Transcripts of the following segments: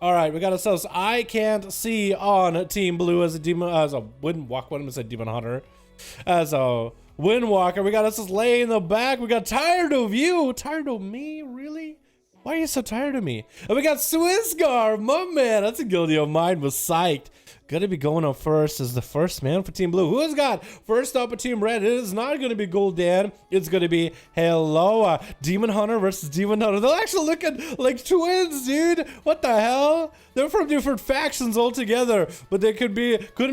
All right, we got ourselves I Can't See on Team Blue as a Windwalker. What am I saying? Demon Hunter. As a Windwalker. We got us laying in the back. We got Tired of You. Tired of me? Really? Why are you so tired of me? And we got Swissgar, my man. That's a guilty of mine. Was psyched. Gonna be going up first as the first man for Team Blue. Who's got first up at Team Red? It is not gonna be Gul'dan. It's gonna be Hello, Demon Hunter versus Demon Hunter. They're actually looking like twins, dude. What the hell? They're from different factions altogether, but they couldn't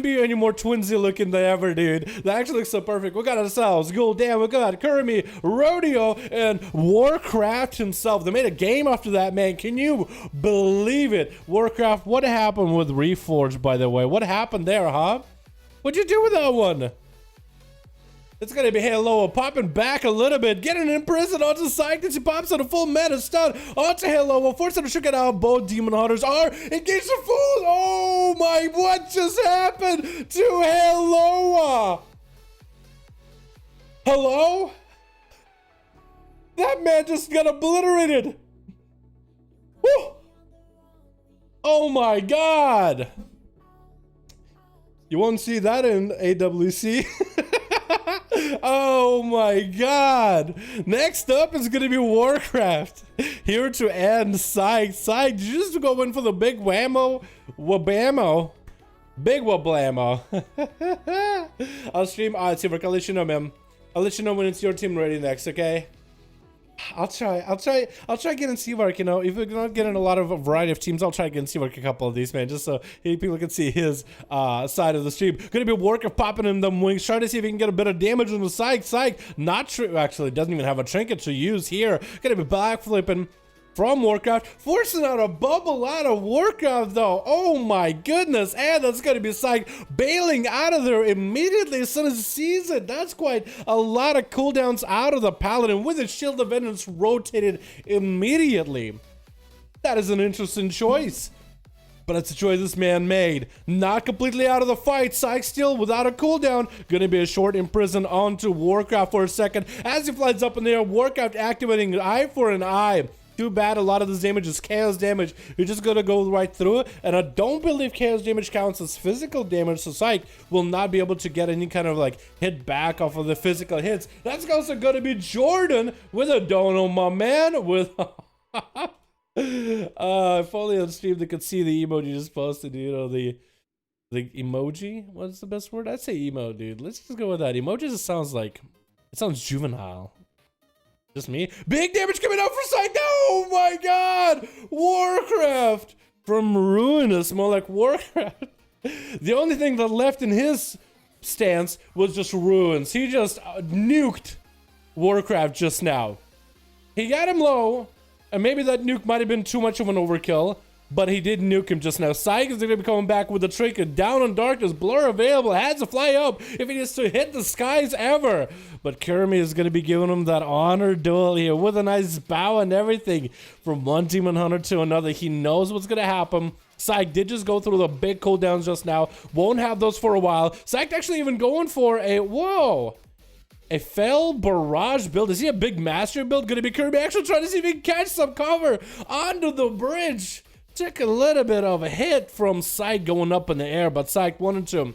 be any more twinsy looking than ever, dude. They actually look so perfect. We got ourselves Gul'dan, we got Kurumi, Rodeo, and Warcraft himself. They made a game after that, man. Can you believe it? Warcraft, what happened with Reforged, by the way? What happened there, huh? What'd you do with that one? It's gonna be Halo popping back a little bit, getting in prison onto Psych as he pops on a full meta stun onto Halo, forcing him to get out. Both Demon Hunters are engaged in full. Oh my, what just happened to Halo? Hello? That man just got obliterated. Woo! Oh my god. You won't see that in AWC. Oh my god. Next up is gonna be Warcraft. Here to end Psych. Psych, did you just go in for the big whammo? Wabamo. Big wablamo. I'll stream. Alright, Silver, I'll let you know, man. I'll let you know when it's your team ready next, okay? I'll try getting Seavark, you know. If we're not getting a lot of a variety of teams, I'll try getting Seavark a couple of these, man, just so people can see his side of the stream. Gonna be Warcraft popping in them wings, trying to see if he can get a bit of damage on the Psych. Not true, actually, doesn't even have a trinket to use here. Gonna be backflipping from Warcraft, forcing out a bubble out of Warcraft though. Oh my goodness, and that's gonna be Psych bailing out of there immediately as soon as he sees it. That's quite a lot of cooldowns out of the Paladin with his Shield of Vengeance rotated immediately. That is an interesting choice. But it's a choice this man made. Not completely out of the fight. Psych still without a cooldown. Gonna be a short imprisoned onto Warcraft for a second. As he flies up in the air, Warcraft activating an eye for an eye. Too bad a lot of this damage is chaos damage. You're just gonna go right through it. And I don't believe chaos damage counts as physical damage, so Psych will not be able to get any kind of like hit back off of the physical hits. That's also gonna be Jordan with a dono, my man, with if only on stream they could see the emoji just posted, you know, the emoji. What's the best word? I'd say emo, dude. Let's just go with that. Emoji just sounds like, it sounds juvenile. Just me. Big damage coming out for Psych. Oh my god! Warcraft from Ruinous, more like Warcraft. The only thing that left in his stance was just Ruins. He just nuked Warcraft just now. He got him low, and maybe that nuke might have been too much of an overkill, but he did nuke him just now. Psych is going to be coming back with the trinket. Down on Darkness, Blur available, has to fly up if he needs to hit the skies ever. But Kurumi is going to be giving him that honor duel here with a nice bow and everything. From one Demon Hunter to another, he knows what's going to happen. Psych did just go through the big cooldowns just now. Won't have those for a while. Psych actually even going for a, whoa, a Fell Barrage build. Is he a big master build? Going to be Kurumi actually trying to see if he can catch some cover onto the bridge. Took a little bit of a hit from Psych going up in the air, but Psych wanted to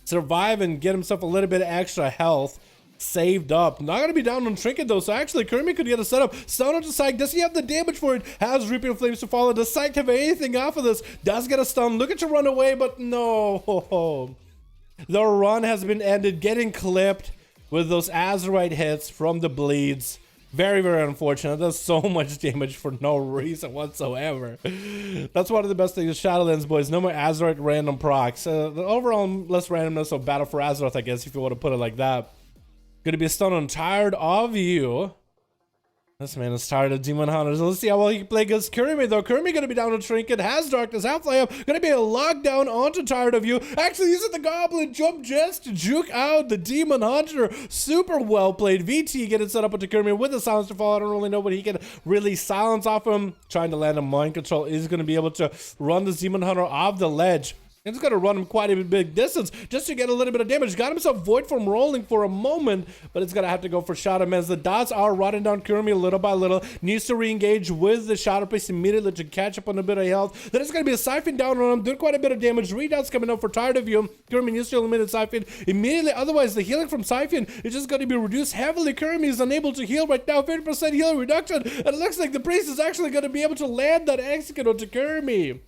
survive and get himself a little bit of extra health saved up. Not going to be down on Trinket though, so actually Kurumi could get a setup. Stun onto Psych. Does he have the damage for it? Has Reaping Flames to follow. Does Psych have anything off of this? Does get a stun. Looking to run away, but no. The run has been ended. Getting clipped with those Azeroth hits from the bleeds. Very, very unfortunate. Does so much damage for no reason whatsoever. That's one of the best things with Shadowlands, boys. No more Azeroth random procs. The overall less randomness of Battle for Azeroth, I guess, if you want to put it like that. Gonna be a stun on Tired of You. This man is tired of Demon Hunters. Let's see how well he can play against Kurumi, though. Kurumi gonna be down on Trinket, has Darkness, half-fly up, gonna be a lockdown onto Tired of You. Actually using the Goblin Jump just to juke out the Demon Hunter. Super well played. VT getting set up onto Kurumi with the Silence to Fall. I don't really know what he can really silence off him. Trying to land a Mind Control is gonna be able to run the Demon Hunter off the ledge. It's gonna run him quite a big distance just to get a little bit of damage. Got himself Void from rolling for a moment, but it's gonna have to go for Shadow Man as the dots are rotting down Kurumi little by little. Needs to re-engage with the Shadow Priest immediately to catch up on a bit of health. Then it's gonna be a Siphon down on him, doing quite a bit of damage. Redoubts coming up for Tired of You. Kurumi needs to eliminate Siphon immediately, otherwise the healing from Siphon is just gonna be reduced heavily. Kurumi is unable to heal right now, 50% healing reduction, and it looks like the Priest is actually gonna be able to land that Execute onto Kurumi.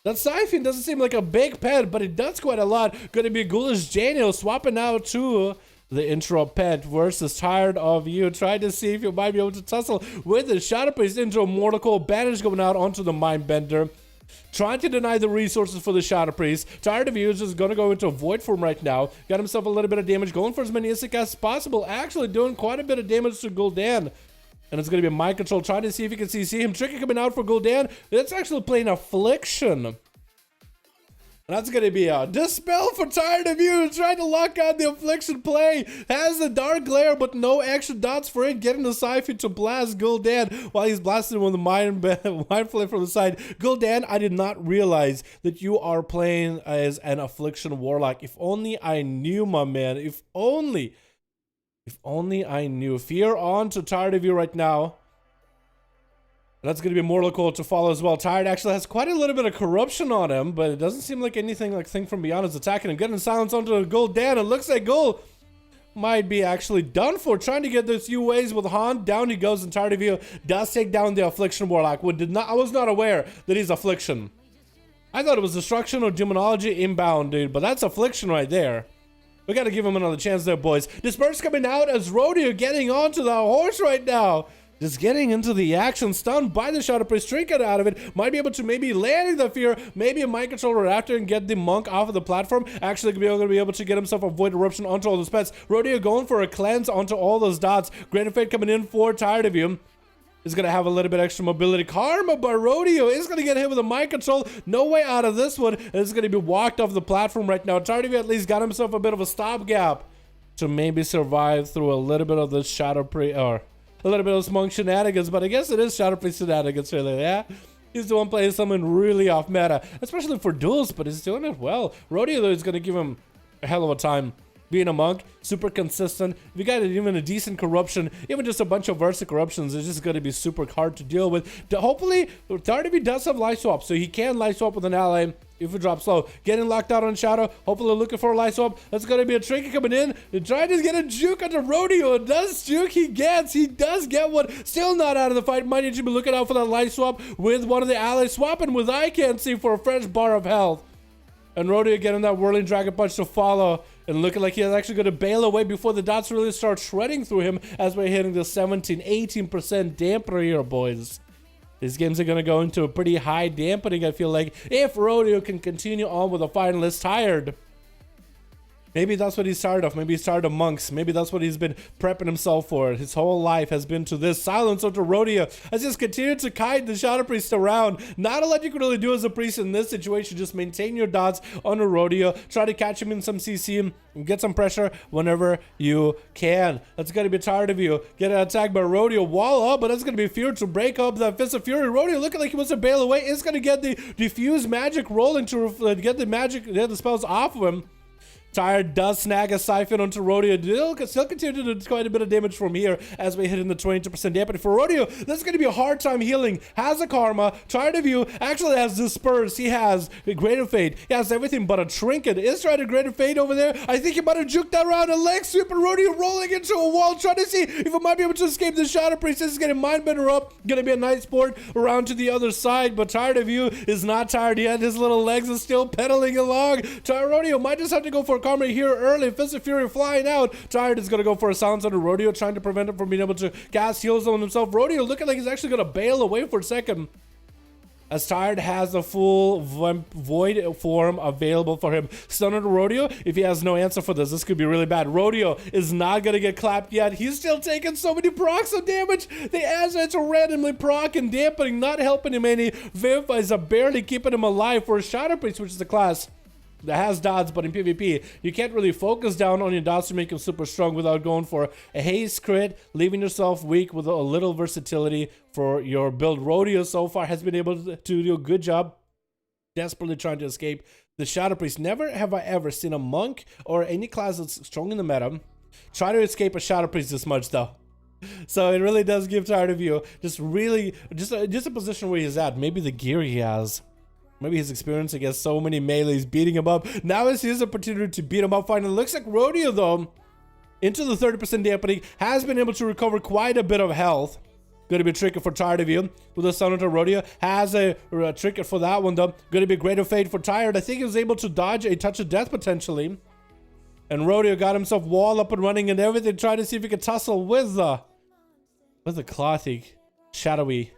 That Siphon doesn't seem like a big pet, but it does quite a lot. Gonna be Ghoulish Janiel swapping out to the intro pet versus Tired of You. Trying to see if you might be able to tussle with the Shadow Priest intro. Mortal Coil Bandage going out onto the Mindbender. Trying to deny the resources for the Shadow Priest. Tired of You is just gonna go into Void form right now. Got himself a little bit of damage. Going for as many instant casts as possible. Actually doing quite a bit of damage to Gul'dan. And it's going to be a Mind Control, trying to see if you can see him. Tricky coming out for Gul'dan. It's actually playing Affliction. And that's going to be a Dispel for Tired of You. Trying to lock out the Affliction play. Has the Dark Glare, but no extra dots for it. Getting the Siphon to blast Gul'dan while he's blasting with the Mind Flare from the side. Gul'dan, I did not realize that you are playing as an Affliction Warlock. If only I knew, my man. If only I knew. Fear on to Tired of You right now. That's going to be Mortal Coil to follow as well. Tired actually has quite a little bit of corruption on him, but it doesn't seem like anything like Thing from Beyond is attacking him. Getting silence onto Gul'dan. It looks like Gul might be actually done for. Trying to get those UAs with Han. Down he goes, and Tired of You does take down the Affliction Warlock. I was not aware that he's Affliction. I thought it was Destruction or Demonology inbound, dude, but that's Affliction right there. We gotta give him another chance there, boys. Disperse coming out as Rodeo getting onto the horse right now. Just getting into the action, stunned by the Shadow Priest, trinket out of it. Might be able to maybe landing the Fear, maybe a Mind Controller after and get the Monk off of the platform. Actually gonna be able to get himself a Void Eruption onto all those pets. Rodeo going for a cleanse onto all those dots. Granite Fate coming in for Tired of You. Is going to have a little bit extra mobility. Karma by Rodeo is going to get hit with a Mind Control. No way out of this one. It's going to be walked off the platform right now. Tired of You at least got himself a bit of a stopgap to maybe survive through a little bit of the Shadow Priest, or a little bit of this Monk shenanigans, but I guess it is Shadow Priest shenanigans really, yeah? He's the one playing something really off meta, especially for duels, but he's doing it well. Rodeo though is going to give him a hell of a time. Being a monk, super consistent. If you got even a decent corruption, even just a bunch of Versa corruptions, it's just going to be super hard to deal with. Hopefully, Tired of You does have life swap, so he can life swap with an ally if it drops low. Getting locked out on Shadow, hopefully looking for a life swap. That's going to be a Trinket coming in. And trying to get a juke onto Rodeo. It does juke, he does get one. Still not out of the fight. Might need to be looking out for that life swap with one of the allies. Swapping with I Can't See for a fresh bar of health. And Rodeo getting that Whirling Dragon Punch to follow. And looking like he's actually going to bail away before the dots really start shredding through him as we're hitting the 17-18% damper here, boys. These games are going to go into a pretty high dampening, I feel like, if Rodeo can continue on with a finalist. Tired. Maybe that's what he's tired of. Maybe he's tired of monks. Maybe that's what he's been prepping himself for. His whole life has been to this. Silence onto Rodeo. Has just continued to kite the Shadow Priest around. Not a lot you can really do as a priest in this situation. Just maintain your dots on a Rodeo. Try to catch him in some CC and get some pressure whenever you can. That's going to be Tired of You. Get attacked by Rodeo. Wall up, but that's going to be Fear to break up that Fist of Fury. Rodeo looking like he wants to bail away. It's going to get the Diffuse Magic rolling to get the spells off of him. Tired does snag a Siphon onto Rodeo. Still continue to do quite a bit of damage from here as we hit in the 22% dampening. For Rodeo, this is going to be a hard time healing. Has a Karma. Tired of You actually has Disperse. He has a Greater Fate. He has everything but a Trinket. Is trying to Greater Fate over there. I think he might have juked that around a leg sweep, and Rodeo rolling into a wall, trying to see if he might be able to escape the Shadow Priest. This is getting Mindbender up. Going to be a nice sport around to the other side, but Tired of You is not tired yet. His little legs are still pedaling along. Tired Rodeo might just have to go for Karma here early. Fist of Fury flying out. Tired is going to go for a silence on Rodeo, trying to prevent him from being able to cast heals on himself. Rodeo looking like he's actually going to bail away for a second, as Tired has the full Void form available for him. Stun on Rodeo. If he has no answer for this could be really bad. Rodeo is not going to get clapped yet. He's still taking so many procs of damage. The assets are randomly proc and dampening, not helping him any. Vampires are barely keeping him alive for a Shadow Priest, which is the class that has dots, but in PvP, you can't really focus down on your dots to make them super strong without going for a haste crit, leaving yourself weak with a little versatility for your build. Rodeo so far has been able to do a good job, desperately trying to escape the Shadow Priest. Never have I ever seen a monk or any class that's strong in the meta try to escape a Shadow Priest this much, though. So it really does give Tired of You just a position where he's at. Maybe the gear he has. Maybe his experience against so many melees beating him up. Now is his opportunity to beat him up finally. Looks like Rodeo, though, into the 30% dampening, has been able to recover quite a bit of health. Gonna be tricky for Tired of You. With the Sun to Rodeo has a tricky for that one, though. Gonna be Greater Fate for Tired. I think he was able to dodge a touch of death potentially. And Rodeo got himself wall up and running and everything, trying to see if he could tussle with the clothy, shadowy,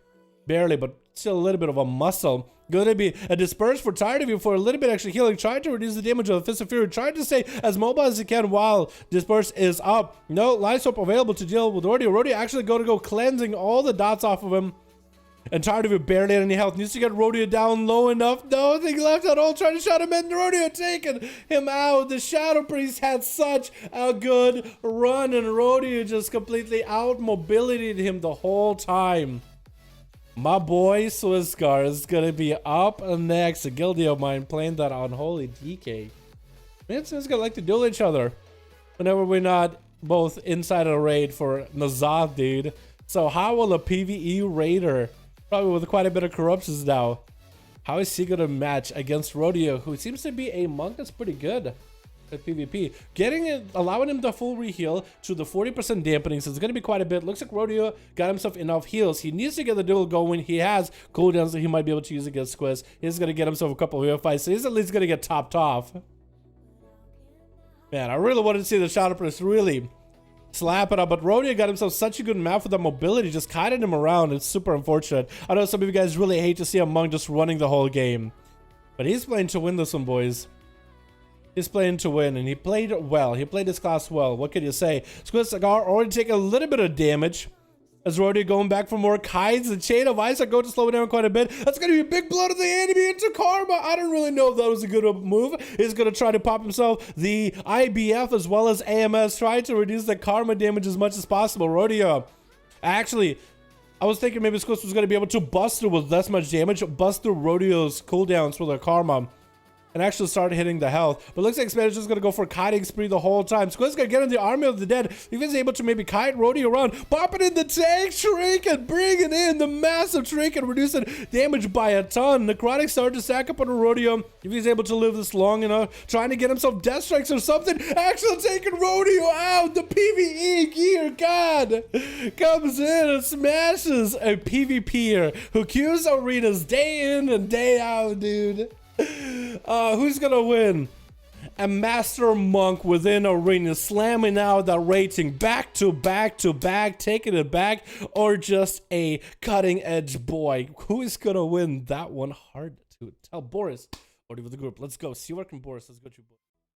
barely, but still a little bit of a muscle. Gonna be a disperse for Tired of You for a little bit actually healing, trying to reduce the damage of the Fist of Fury, trying to stay as mobile as he can while disperse is up. No life soap available to deal with Rodeo. Rodeo actually going to go cleansing all the dots off of him. And Tired of You barely had any health. Needs to get Rodeo down low enough. Nothing left at all. Trying to shut him in. Rodeo taking him out. The Shadow Priest had such a good run, and Rodeo just completely out mobilitated him the whole time. My boy Swisscar is gonna be up next. A guildie of mine playing that Unholy DK. Man, it's gonna like to duel each other whenever we're not both inside a raid for Nazath, dude. So how will a PvE raider, probably with quite a bit of corruptions now, how is he gonna match against Rodeo, who seems to be a monk that's pretty good at PvP? Allowing him the full reheal to the 40% dampening, so it's gonna be quite a bit. Looks like Rodeo got himself enough heals. He needs to get the duel going. He has cooldowns that he might be able to use against Squiz. He's gonna get himself a couple of real fights, so he's at least gonna get topped off. Man, I really wanted to see the Shadow Priest really slap it up, but Rodeo got himself such a good map with that mobility, just kited him around. It's super unfortunate. I know some of you guys really hate to see a monk just running the whole game, but he's playing to win this one, boys. He's playing to win, and he played well. He played his class well. What can you say? Squiz Cigar already taking a little bit of damage as Rodeo going back for more kites. The Chain of Ice are going to slow it down quite a bit. That's going to be a big blow to the enemy into Karma. I don't really know if that was a good move. He's going to try to pop himself the IBF as well as AMS, trying to reduce the Karma damage as much as possible. Rodeo, actually, I was thinking maybe Squiz was going to be able to bust through with less much damage, bust through Rodeo's cooldowns for the Karma, and actually started hitting the health. But looks like Spanish is going to go for a kiting spree the whole time. Squid's going to get in the Army of the Dead. If he's able to maybe kite Rodeo around, popping in the tank, Trinket, bringing in the massive Trinket, reducing damage by a ton. Necrotic started to stack up on a Rodeo. If he's able to live this long enough, trying to get himself death strikes or something, actually taking Rodeo out. The PvE gear god comes in and smashes a PvPer who queues arenas day in and day out, dude. Who's gonna win? A master monk within arena slamming out that rating back to back to back, taking it back, or just a cutting edge boy? Who is gonna win that one? Hard to tell. Boris, already with the group. Let's go. See where can Boris. Let's go to Boris.